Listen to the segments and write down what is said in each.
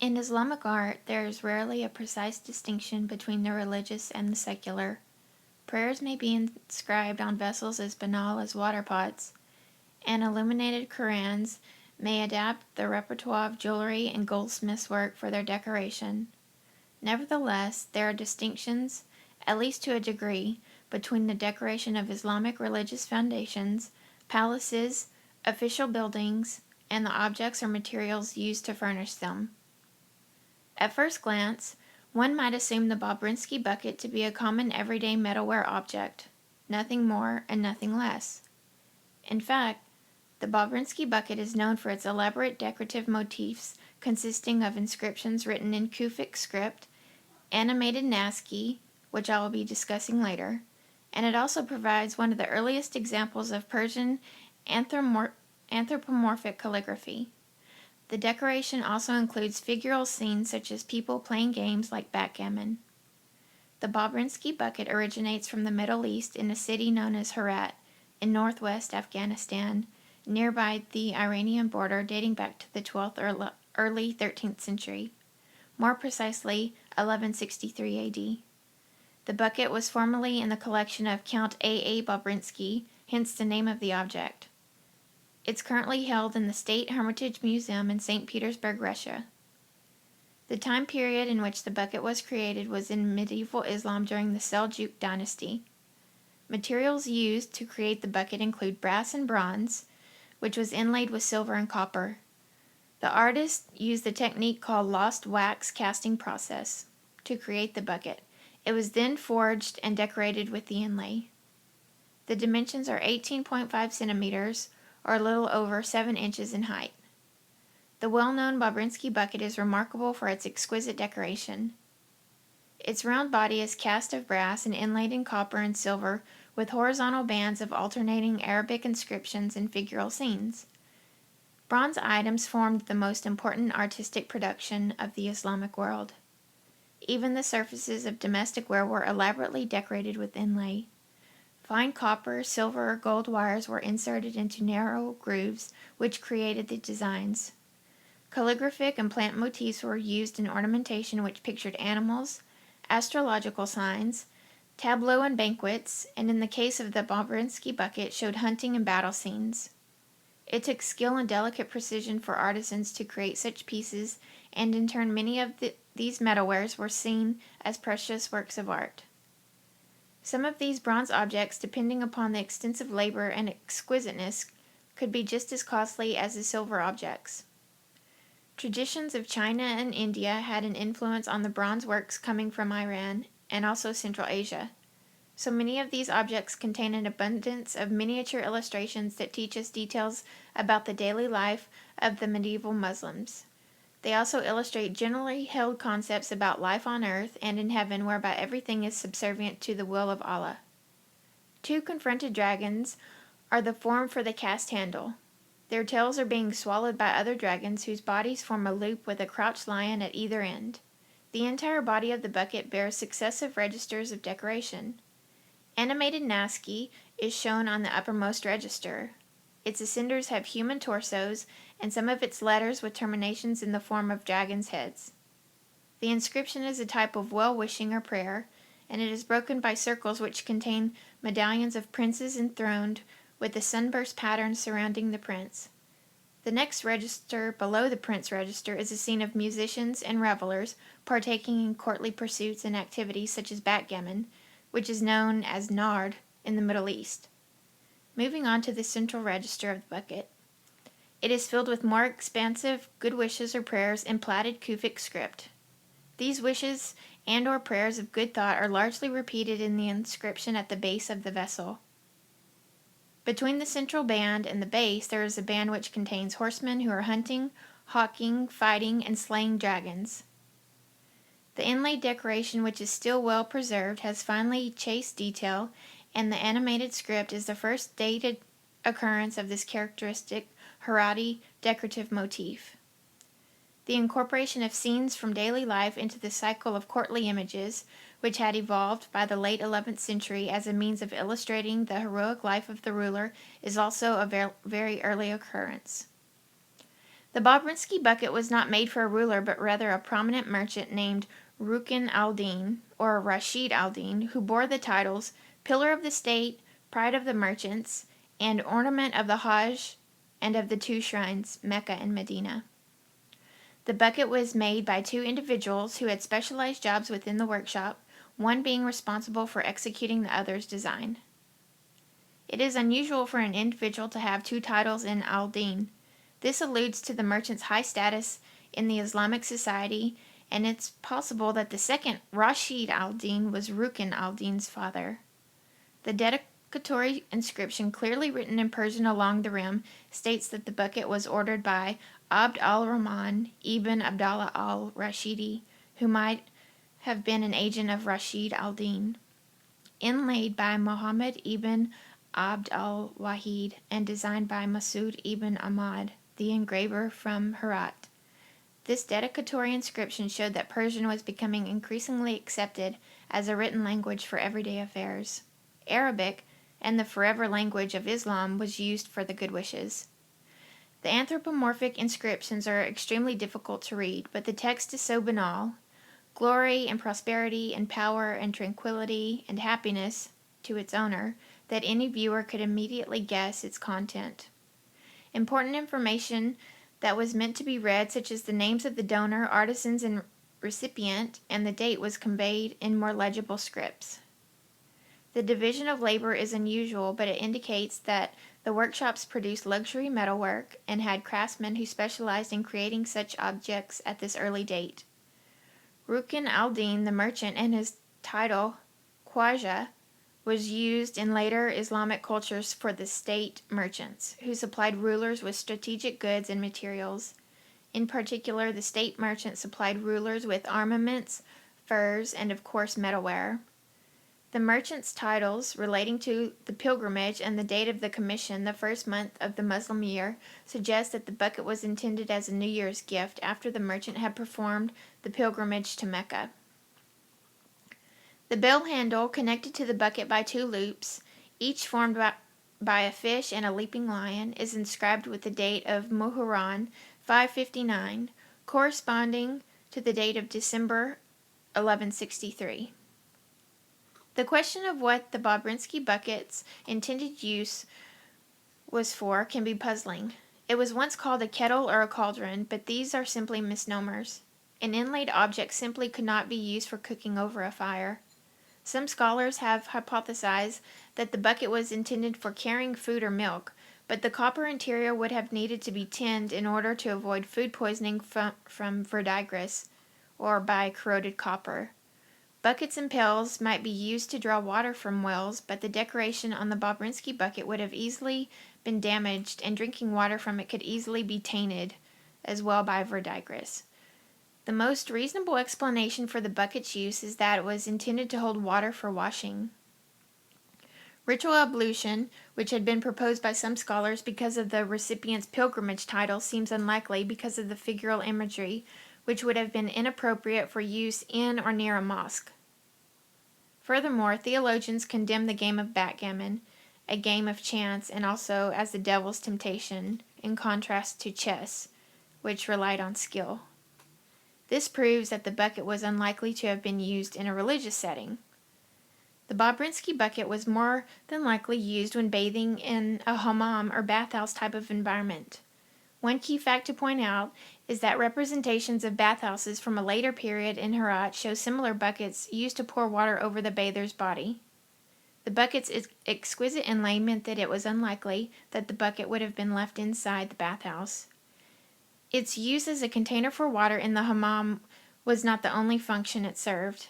In Islamic art, there is rarely a precise distinction between the religious and the secular. Prayers may be inscribed on vessels as banal as water pots, and illuminated Qurans may adapt the repertoire of jewelry and goldsmiths' work for their decoration. Nevertheless, there are distinctions, at least to a degree, between the decoration of Islamic religious foundations, palaces, official buildings, and the objects or materials used to furnish them. At first glance, one might assume the Bobrinsky bucket to be a common everyday metalware object, nothing more and nothing less. In fact, the Bobrinsky bucket is known for its elaborate decorative motifs consisting of inscriptions written in Kufic script, animated Nasci, which I will be discussing later, and it also provides one of the earliest examples of Persian anthropomorphic calligraphy. The decoration also includes figural scenes such as people playing games like backgammon. The Bobrinsky bucket originates from the Middle East in a city known as Herat in northwest Afghanistan, nearby the Iranian border, dating back to the 12th or early 13th century, more precisely 1163 AD. The bucket was formerly in the collection of Count A. Bobrinsky, hence the name of the object. It's currently held in the State Hermitage Museum in St. Petersburg, Russia. The time period in which the bucket was created was in medieval Islam during the Seljuk dynasty. Materials used to create the bucket include brass and bronze, which was inlaid with silver and copper. The artist used the technique called lost wax casting process to create the bucket. It was then forged and decorated with the inlay. The dimensions are 18.5 centimeters, or a little over 7 inches in height. The well-known Bobrinsky bucket is remarkable for its exquisite decoration. Its round body is cast of brass and inlaid in copper and silver with horizontal bands of alternating Arabic inscriptions and figural scenes. Bronze items formed the most important artistic production of the Islamic world. Even the surfaces of domestic ware were elaborately decorated with inlay. Fine copper, silver, or gold wires were inserted into narrow grooves, which created the designs. Calligraphic and plant motifs were used in ornamentation which pictured animals, astrological signs, tableaux and banquets, and in the case of the Bobrinsky bucket showed hunting and battle scenes. It took skill and delicate precision for artisans to create such pieces, and in turn many of these metalwares were seen as precious works of art. Some of these bronze objects, depending upon the extensive labor and exquisiteness, could be just as costly as the silver objects. Traditions of China and India had an influence on the bronze works coming from Iran and also Central Asia. So many of these objects contain an abundance of miniature illustrations that teach us details about the daily life of the medieval Muslims. They also illustrate generally held concepts about life on earth and in heaven, whereby everything is subservient to the will of Allah. 2 confronted dragons are the form for the cast handle. Their tails are being swallowed by other dragons whose bodies form a loop with a crouched lion at either end. The entire body of the bucket bears successive registers of decoration. Animated Nasci is shown on the uppermost register. Its ascenders have human torsos, and some of its letters with terminations in the form of dragons' heads. The inscription is a type of well-wishing or prayer, and it is broken by circles which contain medallions of princes enthroned with the sunburst pattern surrounding the prince. The next register below the prince register is a scene of musicians and revelers partaking in courtly pursuits and activities such as backgammon, which is known as nard in the Middle East. Moving on to the central register of the bucket. It is filled with more expansive good wishes or prayers in platted Kufic script. These wishes and or prayers of good thought are largely repeated in the inscription at the base of the vessel. Between the central band and the base there is a band which contains horsemen who are hunting, hawking, fighting, and slaying dragons. The inlaid decoration, which is still well preserved, has finely chased detail, and the animated script is the first dated occurrence of this characteristic Herati decorative motif. The incorporation of scenes from daily life into the cycle of courtly images, which had evolved by the late 11th century as a means of illustrating the heroic life of the ruler, is also a very early occurrence. The Bobrinsky bucket was not made for a ruler, but rather a prominent merchant named Rukin al-Din, or Rashid al-Din, who bore the titles Pillar of the State, Pride of the Merchants, and Ornament of the Hajj and of the two shrines, Mecca and Medina. The bucket was made by two individuals who had specialized jobs within the workshop, one being responsible for executing the other's design. It is unusual for an individual to have two titles in al-Din. This alludes to the merchant's high status in the Islamic society, and it's possible that the second, Rashid al-Din, was Rukin al-Din's father. The dedicatory inscription, clearly written in Persian along the rim, states that the bucket was ordered by Abd al-Rahman ibn Abdallah al-Rashidi, who might have been an agent of Rashid al-Din. Inlaid by Muhammad ibn Abd al-Wahid and designed by Masud ibn Ahmad, the engraver from Herat. This dedicatory inscription showed that Persian was becoming increasingly accepted as a written language for everyday affairs. Arabic, and the forever language of Islam, was used for the good wishes. The anthropomorphic inscriptions are extremely difficult to read, but the text is so banal, glory and prosperity and power and tranquility and happiness to its owner, that any viewer could immediately guess its content. Important information that was meant to be read, such as the names of the donor, artisans, and recipient, and the date, was conveyed in more legible scripts. The division of labor is unusual, but it indicates that the workshops produced luxury metalwork and had craftsmen who specialized in creating such objects at this early date. Rukin al-Din, the merchant, and his title, Khwaja, was used in later Islamic cultures for the state merchants, who supplied rulers with strategic goods and materials. In particular, the state merchant supplied rulers with armaments, furs, and of course metalware. The merchants' titles relating to the pilgrimage and the date of the commission, the first month of the Muslim year, suggest that the bucket was intended as a New Year's gift after the merchant had performed the pilgrimage to Mecca. The bell handle, connected to the bucket by two loops, each formed by a fish and a leaping lion, is inscribed with the date of Muharram 559, corresponding to the date of December 1163. The question of what the Bobrinsky bucket's intended use was for can be puzzling. It was once called a kettle or a cauldron, but these are simply misnomers. An inlaid object simply could not be used for cooking over a fire. Some scholars have hypothesized that the bucket was intended for carrying food or milk, but the copper interior would have needed to be tinned in order to avoid food poisoning from verdigris, or by corroded copper. Buckets and pails might be used to draw water from wells, but the decoration on the Bobrinsky bucket would have easily been damaged, and drinking water from it could easily be tainted as well by verdigris. The most reasonable explanation for the bucket's use is that it was intended to hold water for washing. Ritual ablution, which had been proposed by some scholars because of the recipient's pilgrimage title, seems unlikely because of the figural imagery, which would have been inappropriate for use in or near a mosque. Furthermore, theologians condemn the game of backgammon, a game of chance, and also as the devil's temptation, in contrast to chess, which relied on skill. This proves that the bucket was unlikely to have been used in a religious setting. The Bobrinsky bucket was more than likely used when bathing in a hammam or bathhouse type of environment. One key fact to point out is that representations of bathhouses from a later period in Herat show similar buckets used to pour water over the bather's body. The bucket's exquisite inlay meant that it was unlikely that the bucket would have been left inside the bathhouse. Its use as a container for water in the hammam was not the only function it served.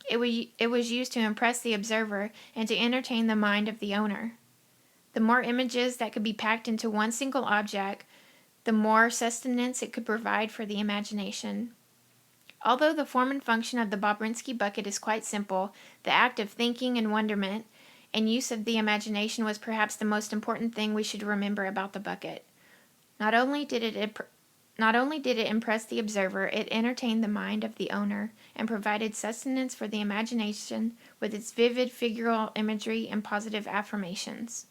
It was used to impress the observer and to entertain the mind of the owner. The more images that could be packed into one single object, the more sustenance it could provide for the imagination. Although the form and function of the Bobrinsky bucket is quite simple, the act of thinking and wonderment and use of the imagination was perhaps the most important thing we should remember about the bucket. Not only did it impress the observer, it entertained the mind of the owner and provided sustenance for the imagination with its vivid figural imagery and positive affirmations.